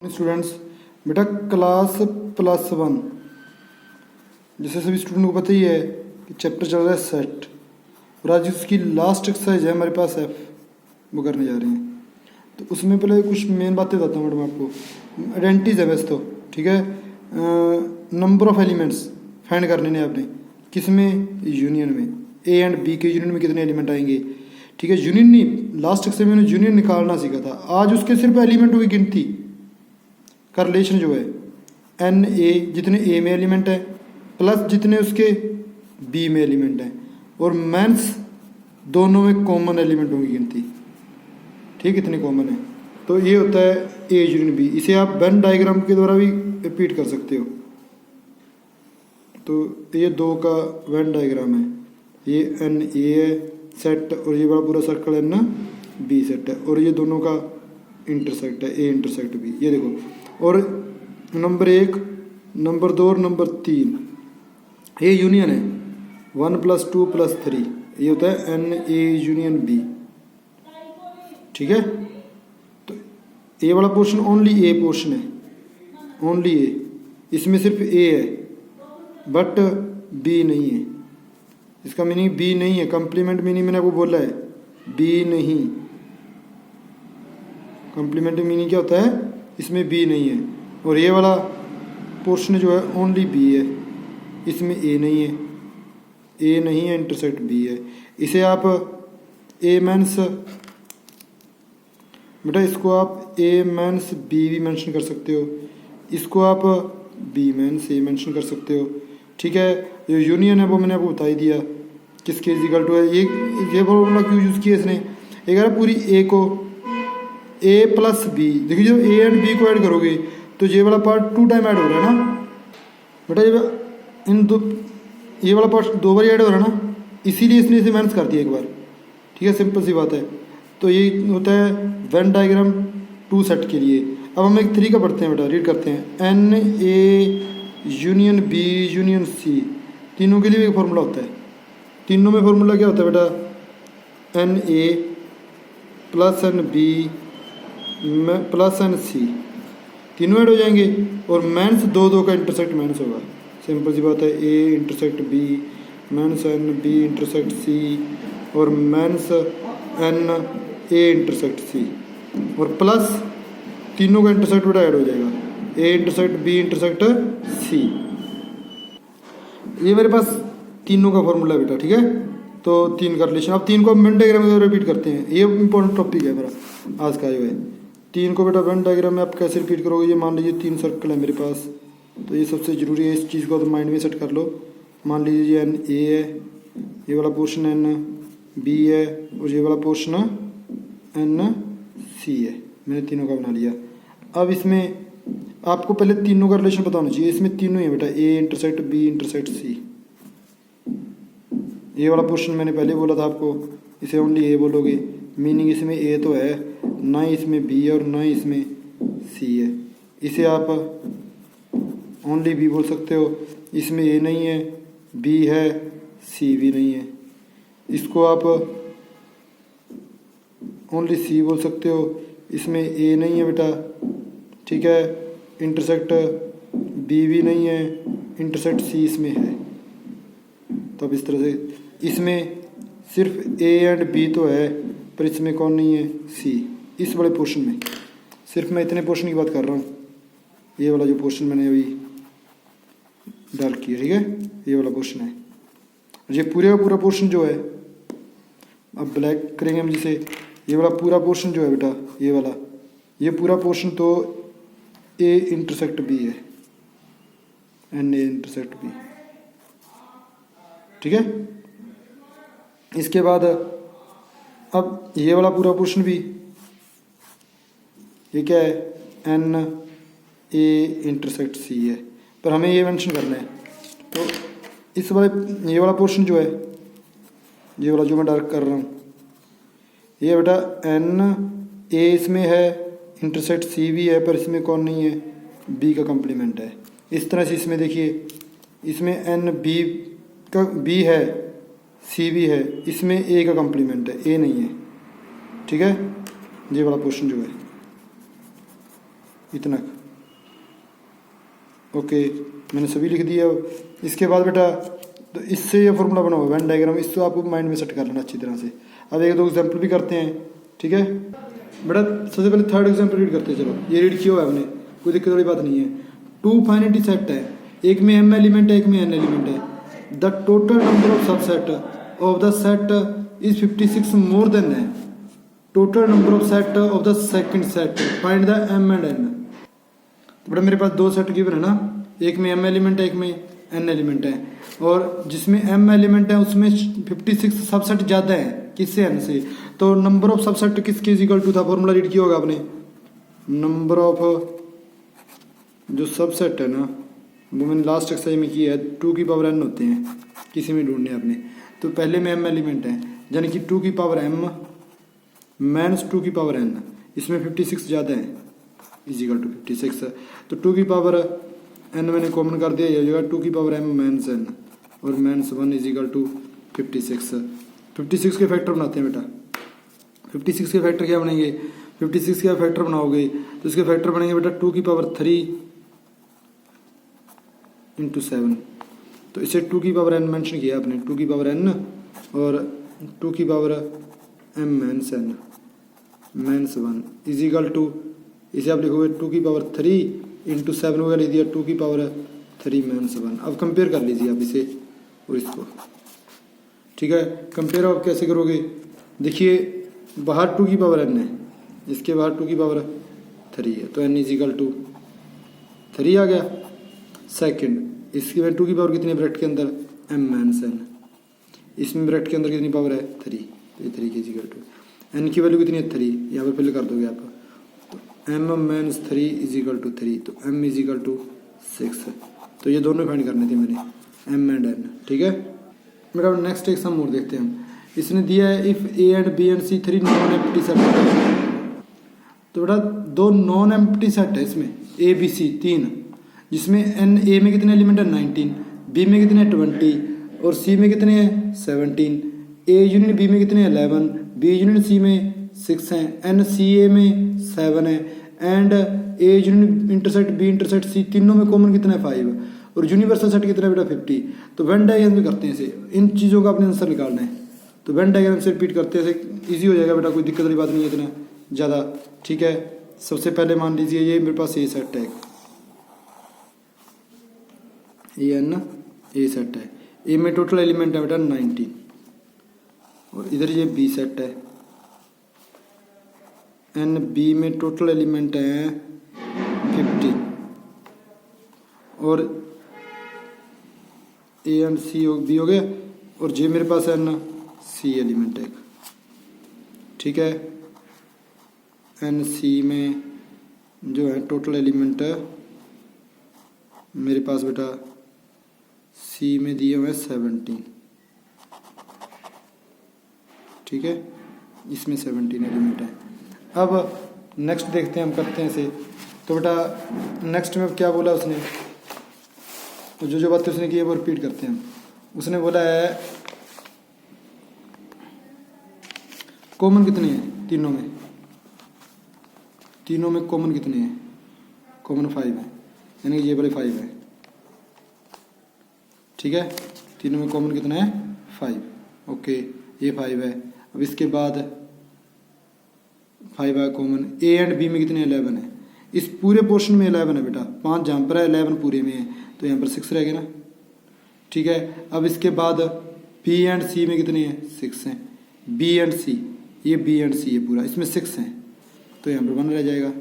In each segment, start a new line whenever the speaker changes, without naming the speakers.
Students, बेटा class +1 जैसे सभी स्टूडेंट को पता ही है कि चैप्टर चल रहा है सेट और आज उसकी लास्ट एक्सरसाइज है हमारे पास एफ वो करने जा रहे हैं। तो उसमें पहले कुछ मेन बातें बताता हूँ मैडम आपको। आइडेंटिटीज है वैसे तो ठीक है। नंबर ऑफ एलिमेंट्स फाइंड करने ने आपने किस में, यूनियन में। ए एंड बी के यूनियन में कितने एलिमेंट आएंगे, ठीक है। यूनियन नहीं, लास्ट एक्सरसाइज में यूनियन निकालना सीखा था, आज उसके सिर्फ एलिमेंटों की गिनती का रिलेशन जो है एन ए, जितने ए में एलिमेंट है प्लस जितने उसके बी में एलिमेंट हैं, और मैंस दोनों में कॉमन एलिमेंटों की गिनती, ठीक, इतने कॉमन है। तो ये होता है ए यूनियन बी। इसे आप वेन डायग्राम के द्वारा भी रिपीट कर सकते हो। तो ये दो का वेन डायग्राम है, ये एन ए है सेट और ये बड़ा पूरा सर्कल एन बी सेट है, और ये दोनों का इंटरसेक्ट है, ए इंटरसेक्ट बी। ये देखो, और नंबर 1, नंबर 2 और नंबर 3 ये यूनियन है 1 + 2 + 3, ये होता है एन ए यूनियन बी, ठीक है। तो ए वाला पोर्शन ओनली ए पोर्शन है, ओनली ए, इसमें सिर्फ ए है बट बी नहीं है। इसका मीनिंग बी नहीं है, कंप्लीमेंट मीनिंग मैंने आपको बोला है बी नहीं। कंप्लीमेंट्री मीनिंग क्या होता है, इसमें बी नहीं है। और ये वाला पोर्शन जो है ओनली बी है, इसमें ए नहीं है, ए नहीं है, इंटरसेक्ट बी है। इसे आप ए मेंस, बेटा इसको आप ए मेंस बी भी मेंशन कर सकते हो, इसको आप बी मेंस ए मेंशन कर सकते हो, ठीक है। जो यूनियन है वो मैंने आपको बता ही दिया किसके इक्वल टू है। ये फॉर्मूला क्यों यूज़ किया इसने, एक अगर पूरी ए को ए प्लस बी, देखिए जब ए एंड बी को ऐड करोगे तो ये वाला पार्ट 2 टाइम ऐड हो रहा है ना बेटा, जब इन दो ये वाला पार्ट 2 बार ऐड हो रहा है ना, इसीलिए इसने इसे माइनस कर दिया एक बार, ठीक है, सिंपल सी बात है। तो ये होता है वेन डायग्राम 2 सेट के लिए। अब हम एक तरीका पढ़ते हैं बेटा, रीड करते हैं। N A union B union C, तीनों के लिए एक फॉर्मूला होता है। तीनों में फॉर्मूला क्या होता है बेटा, n a plus n b plus n c, तीनों ऐड हो जाएंगे, और मैंस 2 का इंटरसेक्ट मैंस होगा, सिंपल सी बात है। ए intersect b minus n, b intersect c, और minus n a intersect c, और प्लस तीनों का इंटरसेक्ट बेटा ऐड हो जाएगा, ए इंटरसेक्ट बी इंटरसेक्ट सी। ये मेरे पास तीनों का फॉर्मूला है बेटा, ठीक है। तो 3 का रिलेशन, अब 3 को हम वेन डायग्राम में रिपीट करते हैं। ये इंपॉर्टेंट टॉपिक है मेरा आज का जो है। 3 को बेटा वेन डायग्राम में आप कैसे रिपीट करोगे, ये मान लीजिए 3 सर्कल है मेरे पास, तो ये सबसे ज़रूरी है, इस चीज़ को तो माइंड में सेट कर लो। मान लीजिए ये एन ए है, ये वाला पोर्शन एन बी है, और ये वाला पोर्शन एन सी है। मैंने तीनों का बना लिया। अब इसमें आपको पहले तीनों का रिलेशन पता होना चाहिए। इसमें तीनों ही है बेटा, ए इंटरसेक्ट बी इंटरसेक्ट सी। ये वाला पोर्शन मैंने पहले बोला था आपको, इसे ओनली ए बोलोगे, मीनिंग इसमें ए तो है, ना ही इसमें बी है और ना ही इसमें सी है। इसे आप ओनली बी बोल सकते हो, इसमें ए नहीं है, बी है, सी भी नहीं है। इसको आप ओनली सी बोल सकते हो, इसमें ए नहीं है बेटा, ठीक है, इंटरसेक्ट बी भी नहीं है, इंटरसेक्ट सी इसमें है। तो अब इस तरह से इसमें सिर्फ ए एंड बी तो है, पर इसमें कौन नहीं है, सी। इस बड़े पोर्शन में सिर्फ मैं इतने पोर्शन की बात कर रहा हूँ, ये वाला जो पोर्शन मैंने अभी डाल किया, ठीक है, ये वाला पोर्शन है। ये पूरे का पूरा पोर्शन जो है, अब ब्लैक करेंगे हम जिसे, ये वाला पूरा पोर्शन जो है बेटा, ये वाला, ये पूरा पोर्शन तो ए इंटरसेक्ट बी है, एन ए इंटरसेक्ट बी, ठीक है। इसके बाद अब ये वाला पूरा पोर्शन भी, ये क्या है, एन ए इंटरसेक्ट सी है, पर हमें ये मेंशन करना है। तो इस वाले ये वाला पोर्शन जो है, ये वाला जो मैं डार्क कर रहा हूँ, ये बेटा एन ए इसमें है, इंटरसेक्ट सी भी है, पर इसमें कौन नहीं है, बी का कंप्लीमेंट है। इस तरह से इसमें देखिए, इसमें एन बी का बी है, सी भी है, इसमें ए का कंप्लीमेंट है, ए नहीं है, ठीक है। ये वाला पोर्शन जो है इतना। ओके, मैंने सभी लिख दिया। इसके बाद बेटा तो इससे ये फॉर्मूला बना हुआ वेन डायग्राम, इसको आपको माइंड में सेट कर लेना अच्छी तरह से। अब एक दो एग्जाम्पल भी करते हैं, ठीक है बेटा। सबसे पहले थर्ड एग्जाम्पल रीड करते हैं। चलो ये रीड किया हुआ है हमने, कोई दिक्कत वाली बात नहीं है। टू फाइनिटी सेट है, एक में m एलिमेंट है, एक में n एलिमेंट है। The total number of subset of the set is 56 more than है total number of set of the second set, find the m and n। तो बेटा मेरे पास दो सेट गिवन है ना, एक में m एलिमेंट है, एक में n एलिमेंट है, और जिसमें m एलिमेंट है उसमें 56 सबसेट ज़्यादा है किससे, n से। तो नंबर ऑफ सबसेट किसके इज इक्वल टू था, फॉर्मूला रीड किया होगा आपने। नंबर ऑफ जो सबसेट है ना, वो मैंने लास्ट एक्सरसाइज में किया है, 2 की पावर n होते हैं, किसी में ढूंढने आपने। तो पहले में m एलिमेंट है, यानी कि 2 की पावर m माइनस 2 की पावर n, इसमें 56 ज़्यादा है, इज इक्वल टू 56। तो 2 की पावर n मैंने कॉमन कर दिया, ये हो जाएगा 2 की पावर m माइनस n, और माइनस 1 इज इक्वल टू 56। 56 के फैक्टर बनाते हैं बेटा। 56 के फैक्टर क्या बनेंगे, 56 के फैक्टर बनाओगे तो इसके फैक्टर बनेंगे बेटा 2 की पावर 3 इंटू 7। तो इसे 2 की पावर n मेंशन किया आपने, 2 की पावर n और 2 की power m minus n minus 1 is equal to, इसे आप लिखोगे 2 की पावर 3 इंटू 7 वगैरह लिख दिया 2 की पावर 3 माइनस 1। अब कंपेयर कर लीजिए आप इसे और इसको, ठीक है। कंपेयर आप कैसे करोगे, देखिए बाहर 2 की पावर n है, इसके बाहर 2 की पावर 3 है, तो n इज इक्वल टू 3 आ गया। सेकंड, इसकी में 2 की पावर कितनी है ब्रैकेट के अंदर, m माइनस n, इसमें ब्रैकेट के अंदर कितनी पावर है 3, तो ये 3 की इज इक्वल टू n की वैल्यू कितनी है 3, यहाँ पर फिल कर दोगे आप। तो m minus 3 is equal to 3, तो m इज इक्वल टू 6। तो ये दोनों फाइंड करने थे मैंने, m एंड n, ठीक है बेटा। नेक्स्ट एक सम और देखते हैं हम। इसने दिया है if a and b and c 3 non empty set है। तो बेटा दो नॉन एम्प्टी सेट है इसमें a b c 3, जिसमें n a में कितने एलिमेंट है 19, b में कितने 20 और c में कितने हैं 17। a यूनियन b में कितने 11, b यूनियन c में 6 हैं, n c a में 7 है, and a union intersect b intersect c तीनों में कॉमन कितना है 5, और यूनिवर्सल सेट कितना है बेटा 50। तो वेन डायग्राम भी करते हैं इसे, इन चीज़ों का अपने आंसर निकालना है। तो वेन डायग्राम से रिपीट करते हैं, ईजी हो जाएगा बेटा, कोई दिक्कत वाली बात नहीं है इतना ज़्यादा, ठीक है। सबसे पहले मान लीजिए ये मेरे पास ए सेट है, ये n ए सेट है, ए में टोटल एलिमेंट है बेटा 19, और इधर ये बी सेट है, एन बी में टोटल एलिमेंट है 50, और ए एंड सी बी हो गया, और जे मेरे पास एन सी एलिमेंट है, ठीक है। एन सी में जो है टोटल एलिमेंट है मेरे पास बेटा सी में दिए हुए 17, ठीक है, इसमें 17 एलिमेंट है। अब नेक्स्ट देखते हैं हम, करते हैं इसे। तो बेटा नेक्स्ट में क्या बोला उसने, तो जो बातें उसने की है वो रिपीट करते हैं हम। उसने बोला है कॉमन कितने हैं तीनों में, तीनों में कॉमन कितने हैं, कॉमन 5 है, यानी कि ये वाले 5 है, ठीक है। तीनों में कॉमन कितना है 5, ओके ये 5 है। अब इसके बाद 5 है कॉमन, ए एंड बी में कितने 11 है, इस पूरे पोर्शन में 11 है बेटा, 5 जहाँ पर है 11 पूरे में है, तो यहाँ पर 6 रह गया ना, ठीक है। अब इसके बाद बी एंड सी में कितने हैं 6 हैं, बी एंड सी, ये बी एंड सी है पूरा, इसमें 6 हैं, तो यहाँ पर 1 रह जाएगा।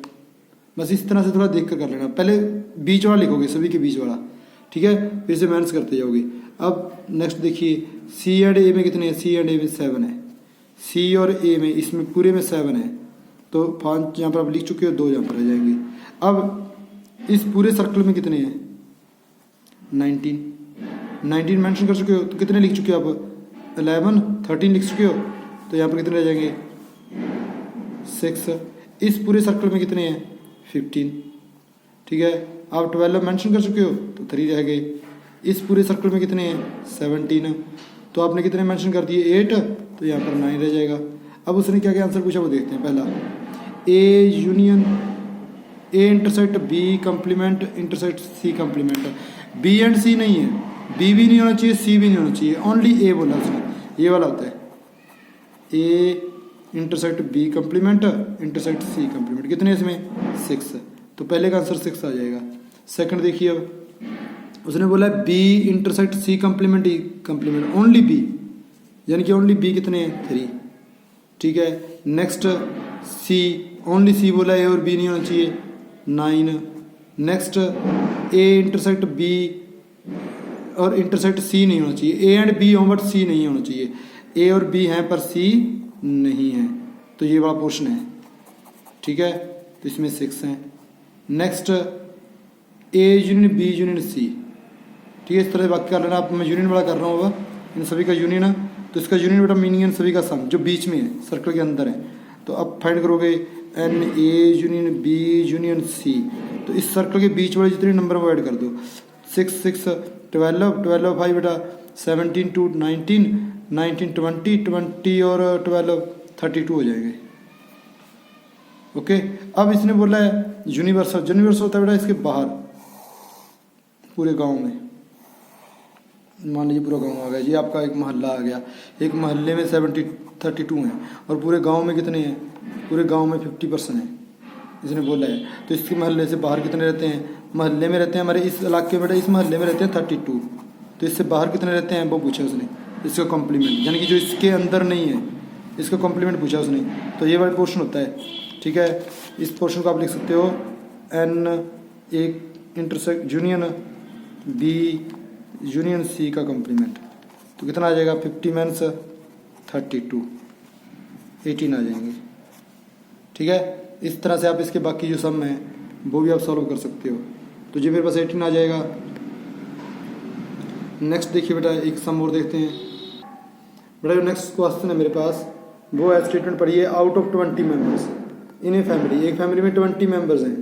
बस इस तरह से थोड़ा देख कर लेना, पहले बीच वाला लिखोगे सभी के बीच वाला, ठीक है, फिर से माइनस करते जाओगे। अब नेक्स्ट देखिए सी एंड ए में कितने हैं, सी एंड ए में 7 है, सी और ए में इसमें पूरे में 7 है, तो 5 यहाँ पर आप लिख चुके हो, 2 यहाँ पर रह जाएंगे। अब इस पूरे सर्कल में कितने हैं 19 मेंशन कर चुके हो, तो कितने लिख चुके हो आप 11, 13 लिख चुके हो, तो यहाँ पर कितने रह जाएंगे 6। इस पूरे सर्कल में कितने हैं 15, ठीक है। आप 12 मेंशन कर चुके हो, तो 3 रह गए। इस पूरे सर्कल में कितने हैं 17, तो आपने कितने मेंशन कर दिए 8, तो यहाँ पर 9 रह जाएगा। अब उसने क्या क्या आंसर पूछा वो देखते हैं। पहला a union a intersect B complement intersect C complement. B and c नहीं है, बी भी नहीं होना चाहिए, सी भी नहीं होना चाहिए, ओनली ए बोला उसने, ये वाला होता है ए इंटरसेक्ट बी कम्प्लीमेंट इंटरसेक्ट सी कम्प्लीमेंट। कितने इसमें 6, तो पहले का आंसर 6 आ जाएगा। सेकंड देखिए, अब उसने बोला बी इंटरसेक्ट सी कम्प्लीमेंट ई कम्प्लीमेंट, ओनली बी, यानी कि ओनली बी कितने हैं 3, ठीक है। नेक्स्ट सी, ओनली सी बोला, ए और बी नहीं होना चाहिए 9। नेक्स्ट ए इंटरसेक्ट बी और इंटरसेक्ट सी नहीं होना चाहिए, ए एंड बी हो बट सी नहीं होना चाहिए, ए और बी हैं पर सी नहीं है, तो ये वाला पोर्शन है, ठीक है। तो इसमें 6 हैं। Next A union B union C, ठीक है। इस तरह से वाक्य कर लेना आप, मैं यूनियन वाला कर रहा हूँ इन सभी का यूनियन है, तो इसका यूनियन बेटा मीनिंग इन सभी का सम जो बीच में है, सर्कल के अंदर है। तो अब फाइंड करोगे N A union B union C, तो इस सर्कल के बीच वाले जितने नंबर वो ऐड कर दो, 6 6 12 12 5 बेटा 17 2 19 19 20 20 और 12 32 हो जाएंगे। ओके, अब इसने बोला है यूनिवर्सल, यूनिवर्सल होता है बेटा इसके बाहर पूरे गांव में, मान लीजिए पूरा गांव आ गया, ये आपका एक मोहल्ला आ गया, एक मोहल्ले में 32 हैं और पूरे गांव में कितने हैं, पूरे गांव में 50% है, इसने बोला है। तो इसके मोहल्ले से बाहर कितने रहते हैं, मोहल्ले में रहते हैं हमारे इस इलाके में, इस मोहल्ले में रहते हैं 32, तो इससे बाहर कितने रहते हैं वो पूछा उसने, इसका कॉम्प्लीमेंट, यानी कि जो इसके अंदर नहीं है इसका कॉम्प्लीमेंट पूछा उसने, तो ये वाला पोर्शन होता है, ठीक है। इस पोर्शन को आप लिख सकते हो एन एक intersect union B union C का कॉम्प्लीमेंट, तो कितना आ जाएगा 50 मेंस 32 18 आ जाएंगे, ठीक है। इस तरह से आप इसके बाकी जो सम है वो भी आप सॉल्व कर सकते हो, तो ये मेरे पास 18 आ जाएगा। नेक्स्ट देखिए बेटा, एक सम और देखते हैं बेटा। जो नेक्स्ट क्वेश्चन है मेरे पास वो है, स्टेटमेंट पढ़िए, out of 20 members in a family, एक फैमिली में 20 मेंबर्स हैं,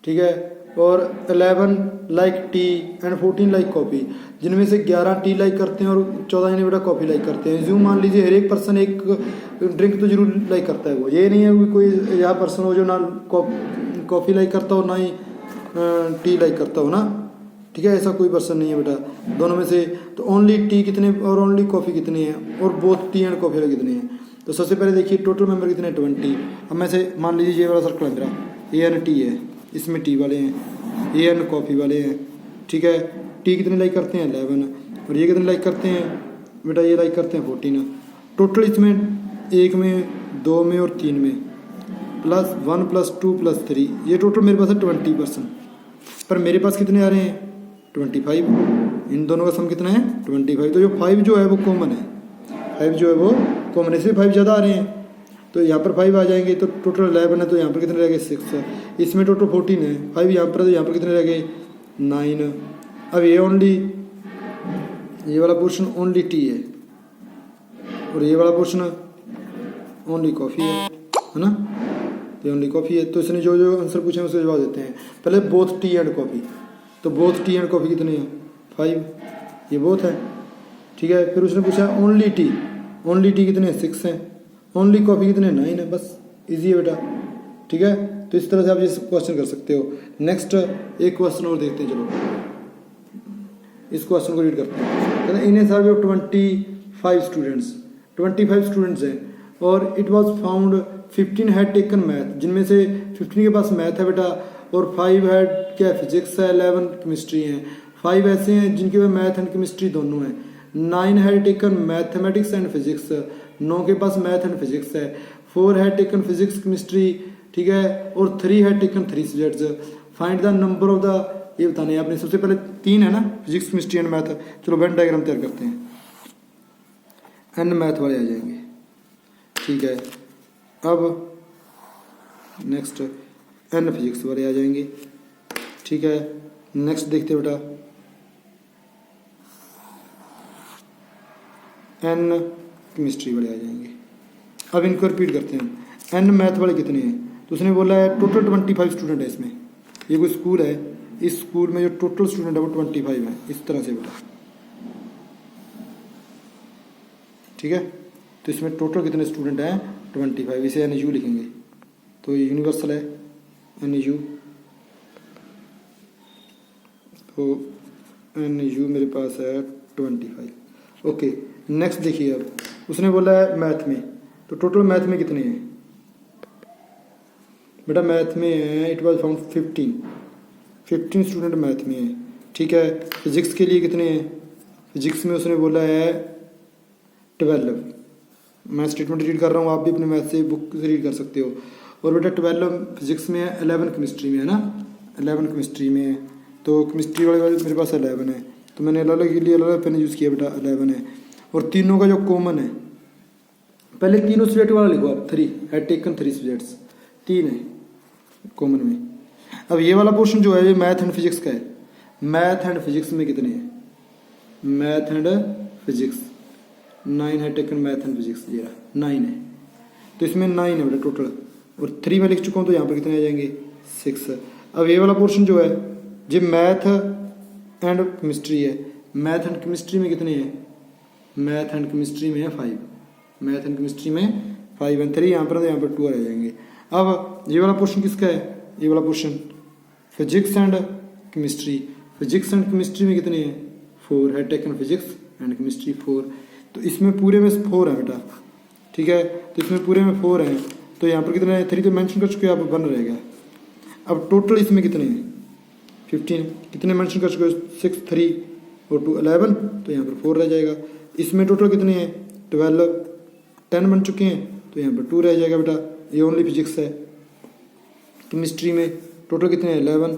ठीक है, और 11 like T and 14 like coffee, जिनमें से 11 टी लाइक करते हैं और 14 जने बेटा कॉफ़ी लाइक करते हैं। यूँ मान लीजिए हर एक पर्सन एक ड्रिंक तो जरूर लाइक करता है, वो ये नहीं है कोई यह पर्सन हो जो ना कॉफ़ी लाइक करता हो ना ही टी लाइक करता हो ना, ठीक है, ऐसा कोई पर्सन नहीं है बेटा दोनों में से। तो ओनली टी कितने और ओनली कॉफ़ी कितनी है और बोथ टी एंड कॉफ़ी वाले कितने हैं। तो सबसे पहले देखिए टोटल मेंबर कितने हैं 20। अब मैं से मान लीजिए ये वाला सर्कल है मेरा, ए एन टी है, इसमें टी वाले हैं, ए एन कॉफ़ी वाले हैं, ठीक है। टी कितने लाइक करते हैं 11 और ये कितने लाइक करते हैं बेटा, ये लाइक करते हैं 14। टोटल इसमें 1 में 2 में और 3 में प्लस 1 प्लस 2 प्लस 3, ये टोटल मेरे पास है 20%, पर मेरे पास कितने आ रहे हैं 25। इन दोनों का सम कितना है 25, तो जो 5 जो है वो कॉमन है, 5 जो है वो कॉमन है, इसलिए 5 ज़्यादा आ रहे हैं, तो यहाँ पर 5 आ जाएंगे, तो टोटल 11 है, तो यहाँ पर कितने रह गए 6, इसमें टोटल 14 है, 5 यहाँ पर, तो यहाँ पर कितने रह गए 9। अब ये ओनली, ये वाला पोर्शन ओनली टी है और ये वाला पोर्शन ओनली कॉफ़ी है ना, तो ओनली कॉफ़ी है। तो इसने जो जो आंसर पूछे उसका जवाब देते हैं। पहले बोथ टी एंड कॉफ़ी, तो बोथ टी एंड कॉफ़ी कितने हैं 5, ये बोथ है, ठीक है। फिर उसने पूछा ओनली टी, ओनली टी कितने 6 हैं, ओनली कॉफ़ी कितने 9 है, बस इजी है बेटा, ठीक है। तो इस तरह से आप ये क्वेश्चन कर सकते हो। नेक्स्ट एक क्वेश्चन और देखते हैं, चलो इस क्वेश्चन को रीड करते हैं। कहते हैं इन ए सर्वे ऑफ 25 स्टूडेंट्स, 25 स्टूडेंट्स हैं और it was found 15 had taken math, जिनमें से 15 के पास मैथ है बेटा और 5 हैड क्या फिजिक्स है, 11 केमिस्ट्री हैं। 5 ऐसे हैं जिनके पास मैथ एंड केमिस्ट्री दोनों हैं। 9 had taken mathematics and physics, 9 के पास मैथ एंड फिजिक्स है। 4 हैड टेकन फिजिक्स केमिस्ट्री, ठीक है, और 3 had taken 3 subjects. Find the number of the, ये बताने आपने। सबसे पहले 3 है ना, फिजिक्स केमिस्ट्री एंड मैथ। चलो वेन डायग्राम तैयार करते हैं, एन मैथ वाले आ जाएंगे, ठीक है। अब नेक्स्ट एन फिजिक्स वाले आ जाएंगे, ठीक है। नेक्स्ट देखते हैं बेटा एन केमिस्ट्री वाले आ जाएंगे। अब इनको रिपीट करते हैं। एन मैथ वाले कितने हैं, तो उसने बोला है टोटल 25 स्टूडेंट है इसमें। ये कोई स्कूल है, इस स्कूल में जो टोटल स्टूडेंट है वो 25 है, इस तरह से बेटा, ठीक है। तो इसमें टोटल कितने स्टूडेंट हैं 25, इसे एन यू लिखेंगे, तो ये यूनिवर्सल है एन यू। तो NU मेरे पास है 25। ओके, नेक्स्ट देखिए, अब उसने बोला है मैथ में, तो टोटल मैथ में कितने हैं बेटा? मैथ में है it was found 15 student math में है, ठीक है। फिजिक्स के लिए कितने हैं? फिजिक्स में उसने बोला है 12। मैं स्टेटमेंट रीड कर रहा हूँ, आप भी अपने मैथ से बुक से रीड कर सकते हो। और बेटा 12 फिजिक्स में है, 11 केमिस्ट्री में है ना, 11 केमिस्ट्री में है। तो केमिस्ट्री वाले मेरे पास 11 है, तो मैंने अलग अलग के लिए अलग अलग पेन यूज़ किया बेटा, 11 है। और तीनों का जो कॉमन है, पहले तीनों सब्जेक्ट वाला लिखो आप, 3 हैड टेकन 3 सब्जेक्ट्स, 3 है कॉमन में। अब ये वाला पोर्शन जो है ये मैथ एंड फिजिक्स का है। मैथ एंड फिजिक्स में कितने हैं? मैथ एंड फिजिक्स 9 है टेकन मैथ एंड फिजिक्स, ये रहा 9 है। तो इसमें 9 है बेटा टोटल, और 3 में लिख चुका हूँ, तो यहाँ पर कितने आ जाएंगे? 6। अब ये वाला पोर्शन जो है जो मैथ एंड केमिस्ट्री है, मैथ एंड केमिस्ट्री में कितने हैं? मैथ एंड केमिस्ट्री में है 5, मैथ एंड केमिस्ट्री में 5 एंड 3 यहाँ पर, तो यहाँ पर 2 रह जाएंगे। अब ये वाला पोर्शन किसका है? ये वाला portion physics and chemistry, physics and chemistry में कितने हैं? 4 है टेकन फिजिक्स एंड केमिस्ट्री 4। तो इसमें पूरे में 4 है बेटा, ठीक है। तो इसमें पूरे में 4 हैं, तो यहाँ पर कितने हैं? 3 तो मेंशन कर चुके हैं, यहाँ पर 1 रहेगा। अब टोटल इसमें कितने हैं? 15। कितने मेंशन कर चुके हो? 6, 3 और 2 11, तो यहाँ पर 4 रह जाएगा। इसमें टोटल कितने हैं? 12, 10 बन चुके हैं, तो यहाँ पर 2 रह जाएगा बेटा। ये ओनली फिजिक्स है। केमिस्ट्री में टोटल कितने हैं? 11,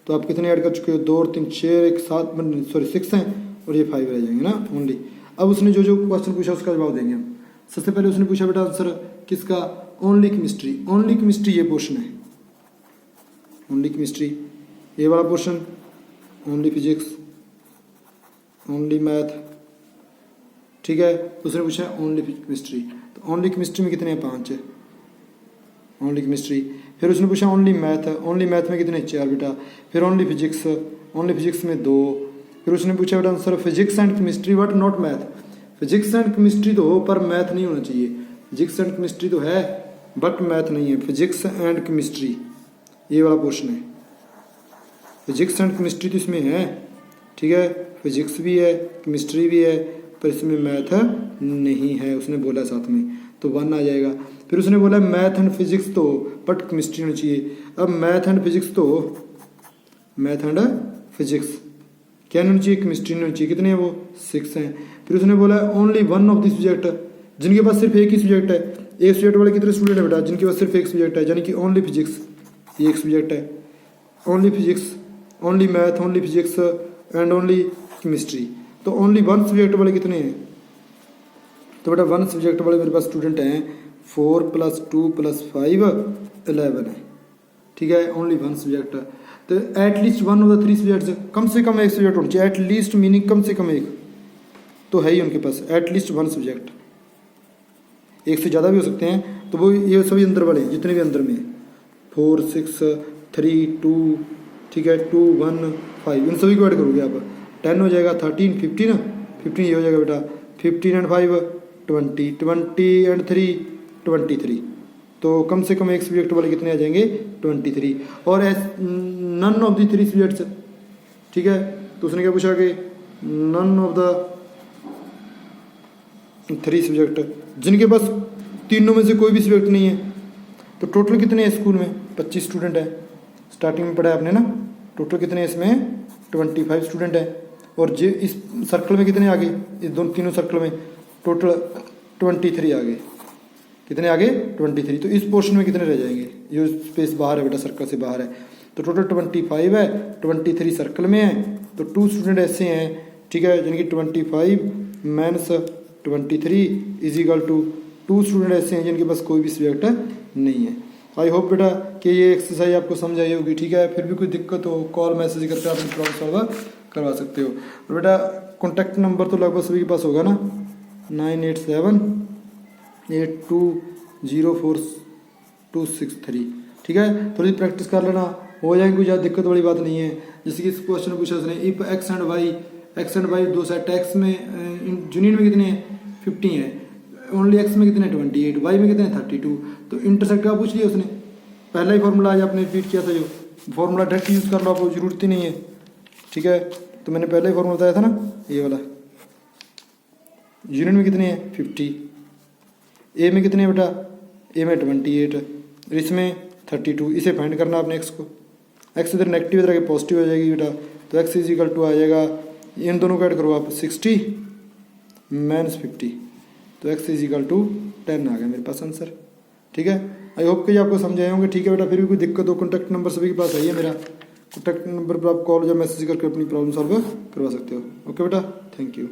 तो आप कितने ऐड कर चुके हो? 2 और 3 6, 1 7 सॉरी 6 हैं, और ये 5 रह जाएंगे ना ओनली। अब उसने जो जो क्वेश्चन पूछा उसका जवाब देंगे हम। सबसे पहले उसने पूछा बेटा आंसर किसका? Only chemistry. ओनली केमिस्ट्री ये पोर्शन है, ओनली केमिस्ट्री ये वाला portion, only physics, only math, ठीक है। उसने पूछा ओनली केमिस्ट्री, तो ओनली केमिस्ट्री में कितने हैं? 5 है ओनली केमिस्ट्री। फिर उसने पूछा ओनली मैथ है, ओनली मैथ में कितने? 4 बेटा। फिर ओनली फिजिक्स, ओनली फिजिक्स में 2। फिर उसने पूछा बेटा answer physics and chemistry but not math. Physics and chemistry तो हो पर मैथ नहीं होना चाहिए। फिजिक्स एंड केमिस्ट्री तो है बट मैथ नहीं है। फिजिक्स एंड केमिस्ट्री ये वाला पोर्शन है। फिजिक्स एंड केमिस्ट्री तो इसमें है, ठीक है। फिजिक्स भी है, केमिस्ट्री भी है, पर इसमें मैथ नहीं है, उसने बोला साथ में, तो 1 आ जाएगा। फिर उसने बोला मैथ एंड फिजिक्स तो बट केमिस्ट्री होनी चाहिए। अब मैथ एंड फिजिक्स तो मैथ एंड फिजिक्स क्या नहीं होनी चाहिए? केमिस्ट्री नहीं होनी चाहिए। कितने हैं वो? 6 हैं। फिर उसने बोला ओनली 1 ऑफ द सब्जेक्ट, जिनके पास सिर्फ एक ही सब्जेक्ट है। एक सब्जेक्ट वाले कितने स्टूडेंट है बेटा? जिनके पास सिर्फ एक सब्जेक्ट है, यानी कि ओनली फिजिक्स, ये एक सब्जेक्ट है। Only physics, only math, only physics and only chemistry. तो ओनली 1 सब्जेक्ट वाले कितने हैं? तो बेटा 1 सब्जेक्ट वाले मेरे पास स्टूडेंट हैं 4 + 2 + 5 11 है, ठीक है। ओनली 1 सब्जेक्ट, तो एटलीस्ट 1 ऑफ द 3 सब्जेक्ट्स, कम से कम एक सब्जेक्ट होना चाहिए। एटलीस्ट मीनिंग कम से कम एक तो है ही उनके पास, एटलीस्ट 1 सब्जेक्ट। एक से ज़्यादा भी हो सकते हैं, तो वो ये सभी अंदर वाले हैं जितने भी अंदर में 4 6 3 2, ठीक है, 2 1 5, इन सभी को ऐड करोगे आप, 10 हो जाएगा, 13 15 ये हो जाएगा बेटा, 15 एंड 5 20, 20 एंड 3 23। तो कम से कम एक सब्जेक्ट वाले कितने आ जाएंगे? 23। और नन ऑफ द 3 सब्जेक्ट्स, ठीक है। तो उसने क्या पूछा कि नन ऑफ द 3 सब्जेक्ट, जिनके पास तीनों में से कोई भी सब्जेक्ट नहीं है। तो टोटल कितने हैं स्कूल में? 25 स्टूडेंट है, स्टार्टिंग में पढ़ा है आपने ना। टोटल कितने हैं इसमें? 25 स्टूडेंट है। और जे इस सर्कल में कितने आ गए? इस तीनों सर्कल में टोटल 23 आ गए। कितने आ गए? 23। तो इस पोर्शन में कितने रह जाएंगे? ये स्पेस बाहर है बेटा, सर्कल से बाहर है। तो टोटल 25 है, 23 सर्कल में है। तो 2 स्टूडेंट ऐसे हैं, ठीक है, जिनकी 25 minus 23 is equal to 2 student ऐसे हैं जिनके पास कोई भी सब्जेक्ट नहीं है। आई होप बेटा कि ये एक्सरसाइज आपको समझ आई होगी, ठीक है। फिर भी कोई दिक्कत हो कॉल मैसेज करके आप प्रॉब्लम सॉल्व करवा सकते हो। और बेटा कॉन्टैक्ट नंबर तो लगभग सभी के पास होगा ना, 9878204263, ठीक है। थोड़ी प्रैक्टिस कर लेना, हो जाएगी, कोई ज़्यादा दिक्कत वाली बात नहीं है। जैसे कि इस क्वेश्चन पूछा उसने, इफ एक्स एंड वाई दो सेट, एक्स में यूनियन में कितने हैं? 50 है, ओनली एक्स में कितने? 28, वाई में कितने? 32। तो इंटरसेक्ट का पूछ लिया उसने, पहला ही फॉर्मूला आज आपने रिपीट किया था, जो फॉर्मूला डायरेक्ट यूज़ कर लो, आपको जरूरत ही नहीं है, ठीक है। तो मैंने पहले ही फॉर्मूला बताया था ना, ये वाला। यूनिट में कितने हैं 50, ए में कितने हैं बेटा, ए में 28 और इसमें 32। इसे फाइंड करना आपने एक्स को। एक्स इधर नेगेटिव इधर आके पॉजिटिव हो जाएगी बेटा, तो एक्स इज इक्वल टू आ जाएगा, इन दोनों को ऐड करो आप 60 माइनस 50, तो एक्स इज इक्वल टू 10 आ गया मेरे पास आंसर। ठीक है, आई होप कि आपको समझ आए होंगे। ठीक है बेटा, फिर भी कोई दिक्कत हो कॉन्टैक्ट नंबर सभी के पास है मेरा, कॉन्टैक्ट नंबर पर आप कॉल या मैसेज करके अपनी प्रॉब्लम सॉल्व करवा सकते हो। ओके बेटा, थैंक यू।